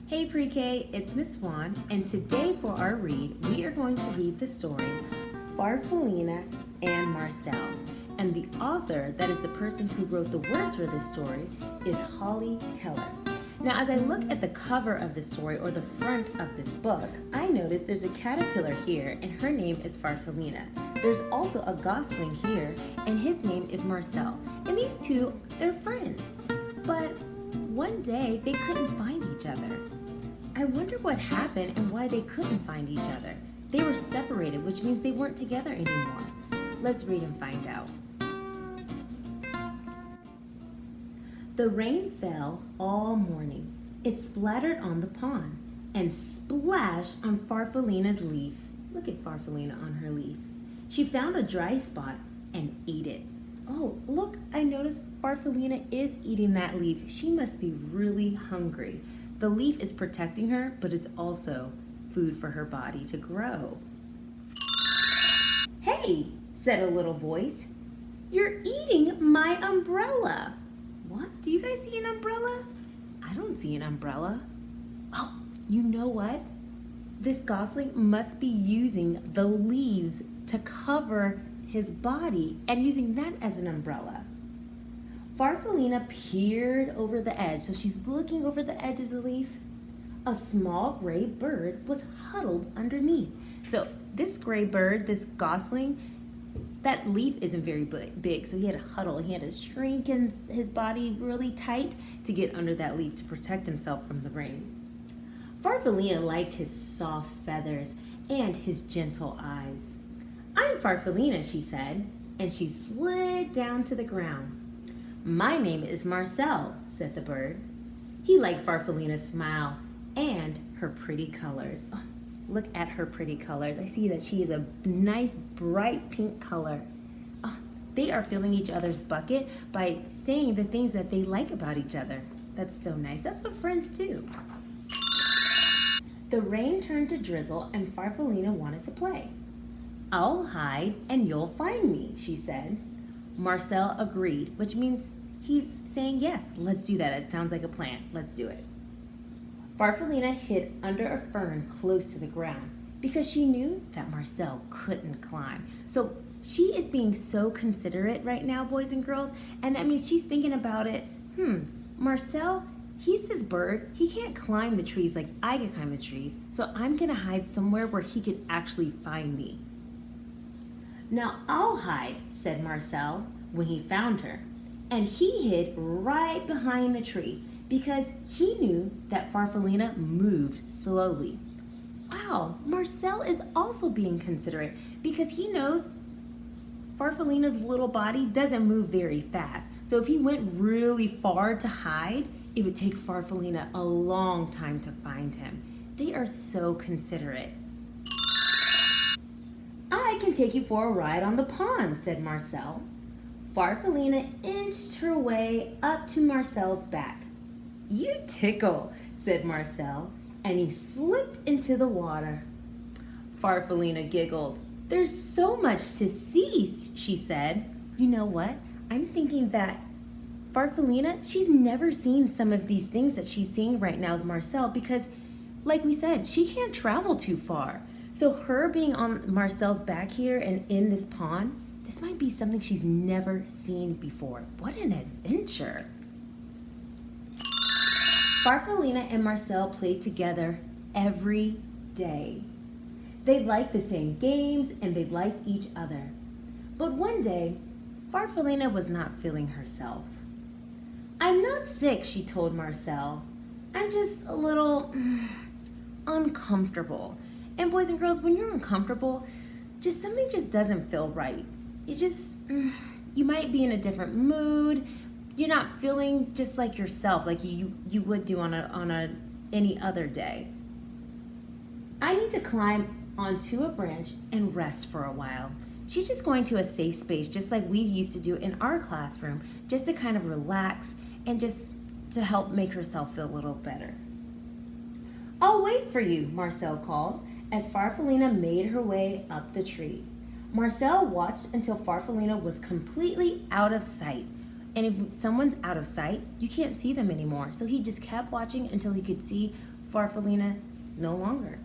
Hey Pre-K, it's Miss Swann, and today for our read, we are going to read the story Farfallina and Marcel. And the author, that is the person who wrote the words for this story, is Keller. Now, as I look at the cover of the story, or the front of this book, I notice there's a caterpillar here, and her name is Farfallina. There's also a gosling here, and his name is Marcel. And these two, they're friends. But one day, they couldn't find each other. I wonder what happened and why they couldn't find each other. They were separated, which means they weren't together anymore. Let's read and find out. The rain fell all morning. It splattered on the pond and splashed on Farfallina's leaf. Look at Farfallina on her leaf. She found a dry spot and ate it. Oh, look, I noticed Farfallina is eating that leaf. She must be really hungry. The leaf is protecting her, but it's also food for her body to grow. Hey, said a little voice. You're eating my umbrella. What? Do you guys see an umbrella? I don't see an umbrella. Oh, you know what? This gosling must be using the leaves to cover his body and using that as an umbrella. Farfallina peered over the edge, so she's looking over the edge of the leaf. A small gray bird was huddled underneath. So this gray bird, this gosling, that leaf isn't very big, so he had to huddle. He had to shrink his body really tight to get under that leaf to protect himself from the rain. Farfallina liked his soft feathers and his gentle eyes. I'm Farfallina, she said, and she slid down to the ground. My name is Marcel, said the bird. He liked Farfallina's smile and her pretty colors. Oh, look at her pretty colors. I see that she is a nice bright pink color. Oh, they are filling each other's bucket by saying the things that they like about each other. That's so nice. That's what friends do. The rain turned to drizzle and Farfallina wanted to play. I'll hide and you'll find me, she said. Marcel agreed, which means he's saying, yes, let's do that. It sounds like a plan. Let's do it. Farfallina hid under a fern close to the ground because she knew that Marcel couldn't climb. So she is being so considerate right now, boys and girls, and that means she's thinking about it. Marcel, he's this bird. He can't climb the trees like I can climb the trees, so I'm going to hide somewhere where he could actually find me. Now I'll hide, said Marcel when he found her, and he hid right behind the tree because he knew that Farfallina moved slowly. Wow, Marcel is also being considerate because he knows Farfallina's little body doesn't move very fast. So if he went really far to hide, it would take Farfallina a long time to find him. They are so considerate. I can take you for a ride on the pond, said Marcel. Farfallina inched her way up to Marcel's back. You tickle, said Marcel, and he slipped into the water. Farfallina giggled. There's so much to see, she said. You know what? I'm thinking that Farfallina, she's never seen some of these things that she's seeing right now with Marcel because, like we said, she can't travel too far. So her being on Marcel's back here and in this pond, this might be something she's never seen before. What an adventure. Farfallina and Marcel played together every day. They liked the same games and they liked each other. But one day, Farfallina was not feeling herself. I'm not sick, she told Marcel. I'm just a little uncomfortable. And boys and girls, when you're uncomfortable, something just doesn't feel right. You might be in a different mood. You're not feeling just like yourself, like you would do on any other day. I need to climb onto a branch and rest for a while. She's just going to a safe space, just like we used to do in our classroom, just to kind of relax and just to help make herself feel a little better. I'll wait for you, Marcel called, as Farfallina made her way up the tree. Marcel watched until Farfallina was completely out of sight. And if someone's out of sight, you can't see them anymore. So he just kept watching until he could see Farfallina no longer.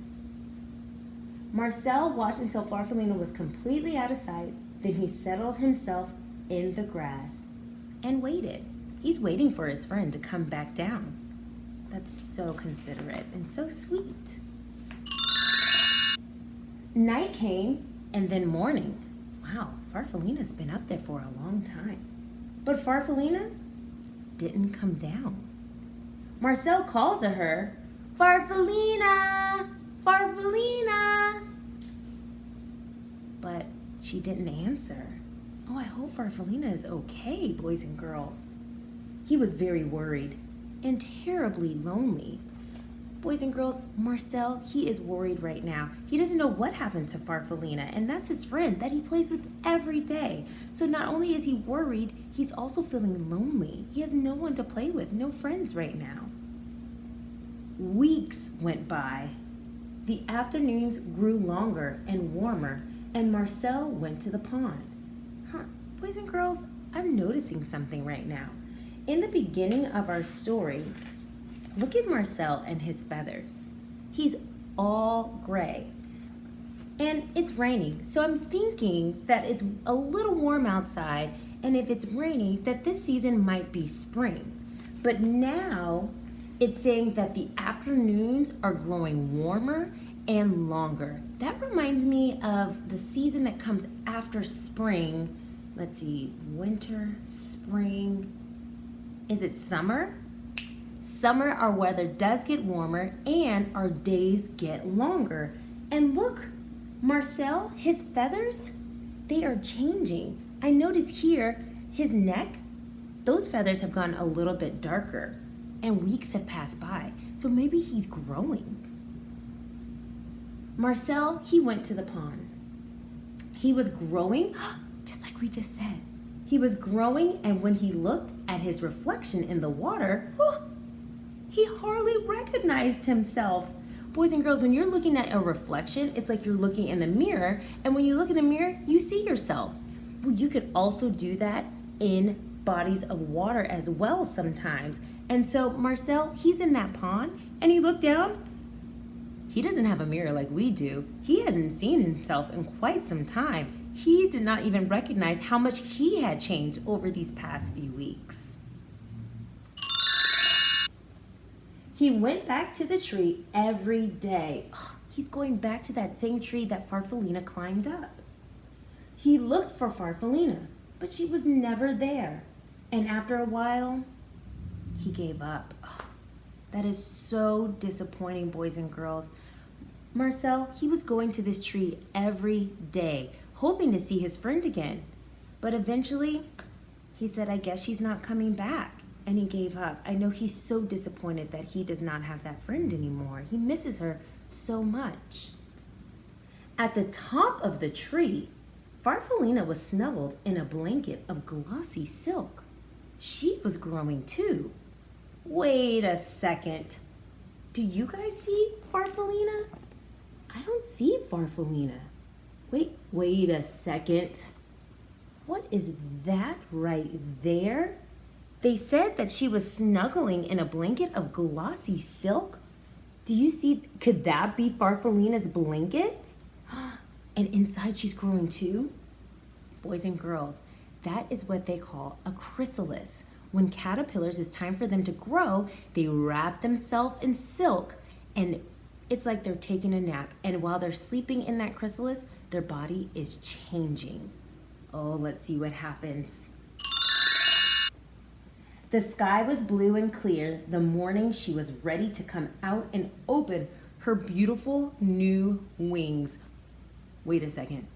Marcel watched until Farfallina was completely out of sight. Then he settled himself in the grass and waited. He's waiting for his friend to come back down. That's so considerate and so sweet. Night came and then morning. Wow, Farfallina's been up there for a long time. But Farfallina didn't come down. Marcel called to her, "Farfallina! Farfallina!" But she didn't answer. Oh, I hope Farfallina is okay, boys and girls. He was very worried and terribly lonely. Boys and girls, Marcel, he is worried right now. He doesn't know what happened to Farfallina, and that's his friend that he plays with every day. So not only is he worried, he's also feeling lonely. He has no one to play with, no friends right now. Weeks went by. The afternoons grew longer and warmer, and Marcel went to the pond. Boys and girls, I'm noticing something right now. In the beginning of our story, look at Marcel and his feathers. He's all gray. And it's raining, so I'm thinking that it's a little warm outside, and if it's raining, that this season might be spring. But now it's saying that the afternoons are growing warmer and longer. That reminds me of the season that comes after spring. Let's see, winter, spring. Is it summer? Summer, our weather does get warmer and our days get longer. And look, Marcel, his feathers, they are changing. I notice here, his neck, those feathers have gotten a little bit darker and weeks have passed by. So maybe he's growing. Marcel, he went to the pond. He was growing, just like we just said. He was growing, and when he looked at his reflection in the water, he hardly recognized himself. Boys and girls, when you're looking at a reflection, it's like you're looking in the mirror, and when you look in the mirror, you see yourself. Well, you could also do that in bodies of water as well sometimes. And so Marcel, he's in that pond, and he looked down. He doesn't have a mirror like we do. He hasn't seen himself in quite some time. He did not even recognize how much he had changed over these past few weeks. He went back to the tree every day. He's going back to that same tree that Farfallina climbed up. He looked for Farfallina, but she was never there. And after a while, he gave up. That is so disappointing, boys and girls. Marcel, he was going to this tree every day, hoping to see his friend again. But eventually, he said, I guess she's not coming back. And he gave up. I know he's so disappointed that he does not have that friend anymore. He misses her so much. At the top of the tree, Farfallina was snuggled in a blanket of glossy silk. She was growing too. Wait a second. Do you guys see Farfallina? I don't see Farfallina. Wait a second. What is that right there? They said that she was snuggling in a blanket of glossy silk. Do you see, could that be Farfallina's blanket? And inside she's growing too? Boys and girls, that is what they call a chrysalis. When caterpillars, it's time for them to grow, they wrap themselves in silk, and it's like they're taking a nap. And while they're sleeping in that chrysalis, their body is changing. Oh, let's see what happens. The sky was blue and clear. The morning she was ready to come out and open her beautiful new wings. Wait a second.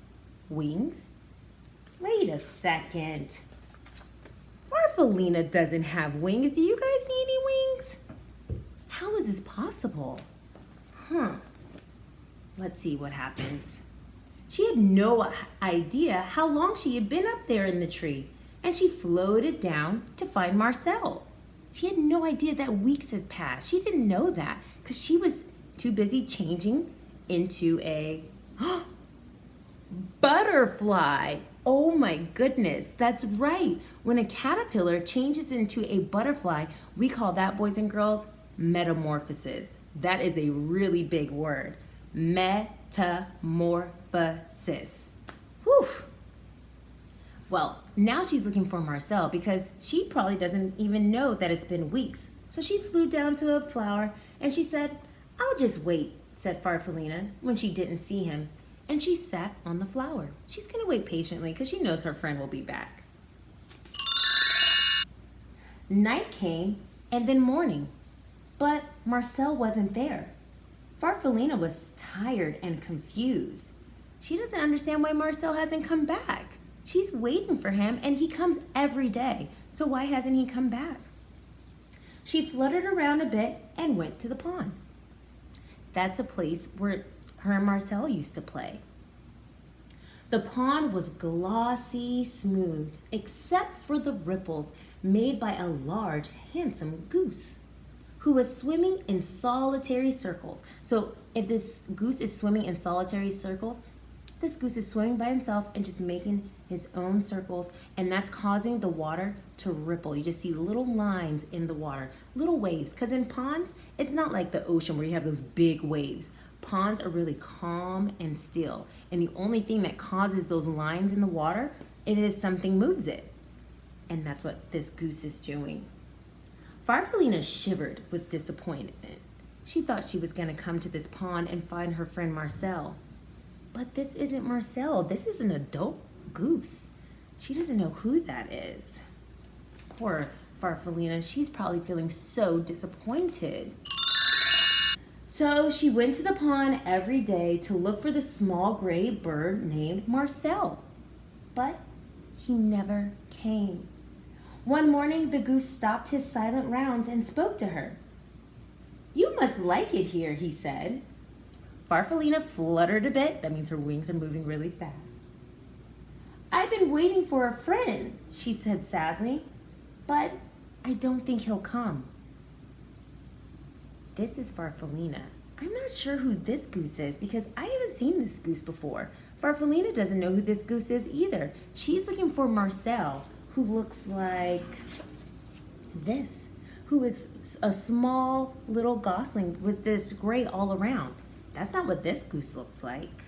Wings? Wait a second. Farfallina doesn't have wings. Do you guys see any wings? How is this possible? Let's see what happens. She had no idea how long she had been up there in the tree, and she floated down to find Marcel. She had no idea that weeks had passed. She didn't know that because she was too busy changing into a butterfly. Oh my goodness, that's right. When a caterpillar changes into a butterfly, we call that, boys and girls, metamorphosis. That is a really big word. Metamorphosis. Whew. Well, now she's looking for Marcel because she probably doesn't even know that it's been weeks. So she flew down to a flower and she said, "I'll just wait," said Farfallina when she didn't see him. And she sat on the flower. She's going to wait patiently because she knows her friend will be back. Night came and then morning, but Marcel wasn't there. Farfallina was tired and confused. She doesn't understand why Marcel hasn't come back. She's waiting for him and he comes every day. So why hasn't he come back? She fluttered around a bit and went to the pond. That's a place where her and Marcel used to play. The pond was glossy smooth, except for the ripples made by a large, handsome goose who was swimming in solitary circles. So if this goose is swimming in solitary circles, this goose is swimming by himself and just making his own circles, and that's causing the water to ripple. You just see little lines in the water, little waves, because in ponds, it's not like the ocean where you have those big waves. Ponds are really calm and still, and the only thing that causes those lines in the water is something moves it. And that's what this goose is doing. Farfallina shivered with disappointment. She thought she was going to come to this pond and find her friend Marcel. But this isn't Marcel. This is an adult goose. She doesn't know who that is. Poor Farfallina. She's probably feeling so disappointed. So she went to the pond every day to look for the small gray bird named Marcel. But he never came. One morning, the goose stopped his silent rounds and spoke to her. "You must like it here," he said. Farfallina fluttered a bit. That means her wings are moving really fast. "I've been waiting for a friend," she said sadly, "but I don't think he'll come." This is Farfallina. I'm not sure who this goose is because I haven't seen this goose before. Farfallina doesn't know who this goose is either. She's looking for Marcel, who looks like this, who is a small little gosling with this gray all around. That's not what this goose looks like.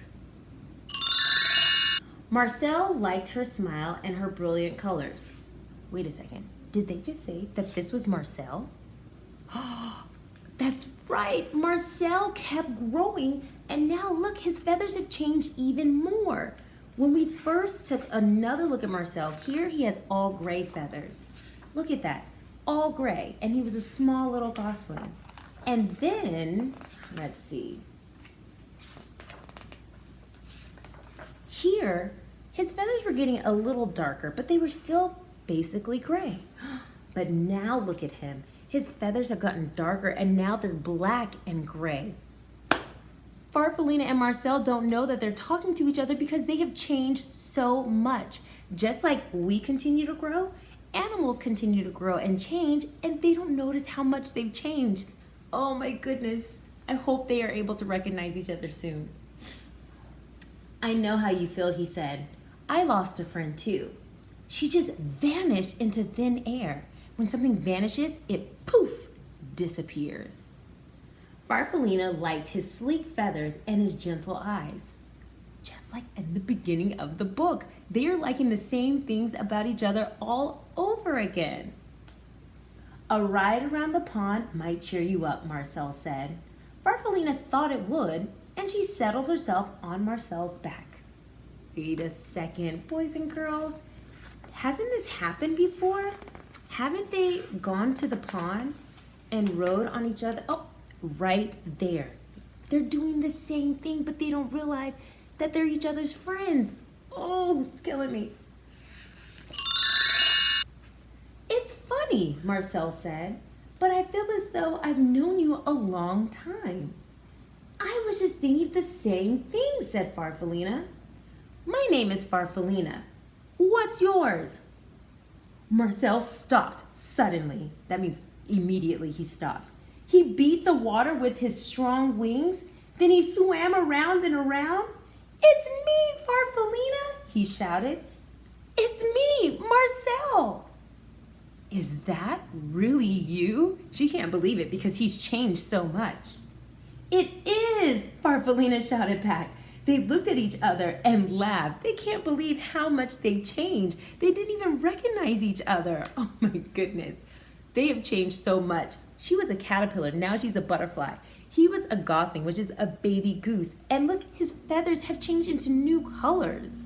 Marcel liked her smile and her brilliant colors. Wait a second. Did they just say that this was Marcel? That's right. Marcel kept growing, and now look, his feathers have changed even more. When we first took another look at Marcel, here he has all gray feathers. Look at that, all gray, and he was a small little gosling. And then, let's see. Here, his feathers were getting a little darker, but they were still basically gray. But now look at him. His feathers have gotten darker, and now they're black and gray. Farfallina and Marcel don't know that they're talking to each other because they have changed so much. Just like we continue to grow, animals continue to grow and change, and they don't notice how much they've changed. Oh my goodness. I hope they are able to recognize each other soon. "I know how you feel," he said. "I lost a friend too. She just vanished into thin air. When something vanishes, it poof, disappears." Farfallina liked his sleek feathers and his gentle eyes. Just like in the beginning of the book, they are liking the same things about each other all over again. "A ride around the pond might cheer you up," Marcel said. Farfallina thought it would, and she settled herself on Marcel's back. Wait a second, boys and girls. Hasn't this happened before? Haven't they gone to the pond and rode on each other? Oh, right there. They're doing the same thing, but they don't realize that they're each other's friends. Oh, it's killing me. "It's funny," Marcel said, "but I feel as though I've known you a long time." "I was just thinking the same thing," said Farfallina. "My name is Farfallina. What's yours?" Marcel stopped suddenly. That means immediately he stopped. He beat the water with his strong wings. Then he swam around and around. "It's me, Farfallina," he shouted. "It's me, Marcel." Is that really you? She can't believe it because he's changed so much. It is, Farfallina shouted back. They looked at each other and laughed. They can't believe how much they've changed. They didn't even recognize each other. Oh my goodness. They have changed so much. She was a caterpillar, now she's a butterfly. He was a gosling, which is a baby goose. And look, his feathers have changed into new colors.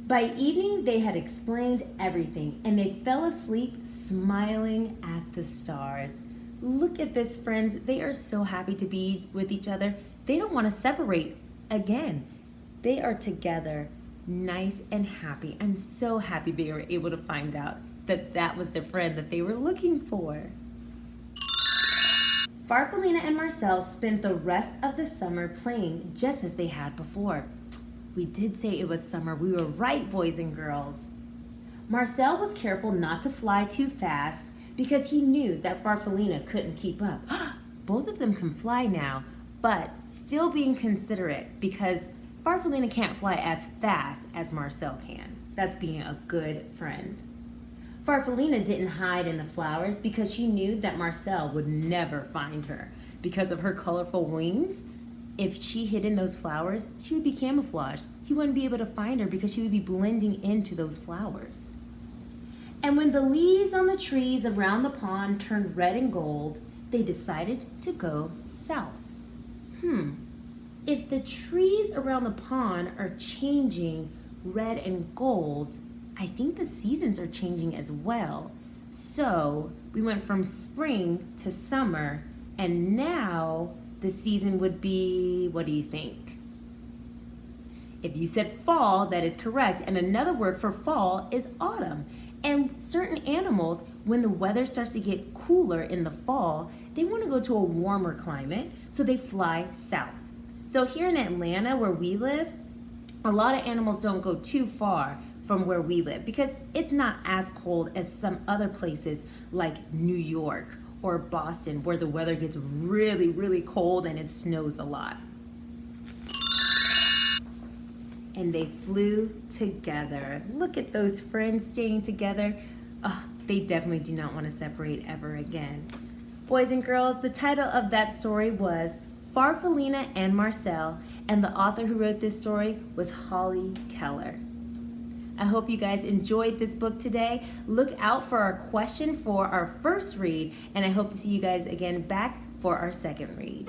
By evening, they had explained everything, and they fell asleep smiling at the stars. Look at this, friends. They are so happy to be with each other. They don't want to separate again. They are together, nice and happy. I'm so happy they were able to find out that that was the friend that they were looking for. Farfallina and Marcel spent the rest of the summer playing just as they had before. We did say it was summer. We were right, boys and girls. Marcel was careful not to fly too fast because he knew that Farfallina couldn't keep up. Both of them can fly now, but still being considerate because Farfallina can't fly as fast as Marcel can. That's being a good friend. Farfallina didn't hide in the flowers because she knew that Marcel would never find her. Because of her colorful wings, if she hid in those flowers, she would be camouflaged. He wouldn't be able to find her because she would be blending into those flowers. And when the leaves on the trees around the pond turned red and gold, they decided to go south. If the trees around the pond are changing red and gold, I think the seasons are changing as well. So we went from spring to summer, and now the season would be, what do you think? If you said fall, that is correct. And another word for fall is autumn. And certain animals, when the weather starts to get cooler in the fall, they want to go to a warmer climate, so they fly south. So here in Atlanta, where we live, a lot of animals don't go too far from where we live because it's not as cold as some other places like New York or Boston, where the weather gets really, really cold and it snows a lot. And they flew together. Look at those friends staying together. Oh, they definitely do not want to separate ever again. Boys and girls, the title of that story was Farfallina and Marcel, and the author who wrote this story was Holly Keller. I hope you guys enjoyed this book today. Look out for our question for our first read, and I hope to see you guys again back for our second read.